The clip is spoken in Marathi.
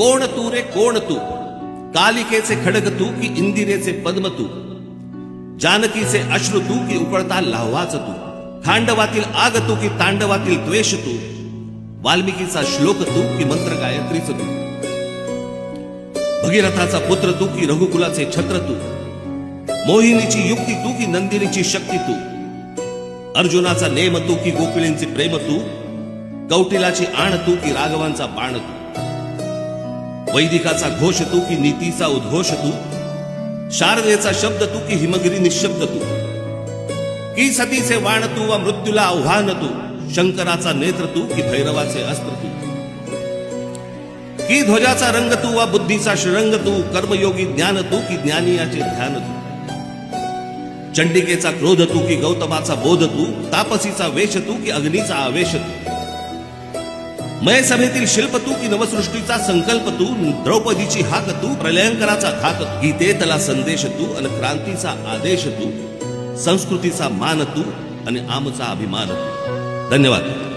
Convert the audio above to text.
कोण तू रे कोण तू, कालिकेचे खडग तू की इंदिरेचे पद्म तू, जानकीचे अश्रू तू की उकळता लाव्हाच तू, खांडवातील आग तू की तांडवातील द्वेष तू, वाल्मिकीचा श्लोक तू की मंत्र गायत्रीच तू, भगीरथाचा पुत्र तू की रघुकुलाचे छत्र तू, मोहिनीची युक्ती तू की नंदिनीची शक्ती तू, अर्जुनाचा नेम तू की गोपिळींचे प्रेम तू, कौटिलाची आण तू की राघवांचा बाण तू, वैदिकाचा घोष तू की नीतीचा उद्घोष तू, शारदेचा शब्द तू की हिमगिरी निशब्द तू, की सतीचे वाण तू व मृत्यूला आव्हान तू, शंकराचा नेत्र तू की भैरवाचे अस्त्र तू, की ध्वजाचा रंग तू व बुद्धीचा श्रंग तू, कर्मयोगी ज्ञान तू की ज्ञानियाचे ध्यान तू, चंडिकेचा क्रोध तू की गौतमाचा बोध तू, तापसीचा वेश तू की अग्नीचा आवेश तू, मय सभेतील शिल्प तू की नवसृष्टीचा संकल्प तू, द्रौपदीची हाक तू प्रलयंकराचा धाक, गीतेतला संदेश तू आणि क्रांतीचा आदेश तू, संस्कृतीचा मान तू आणि आमचा अभिमान तू. धन्यवाद.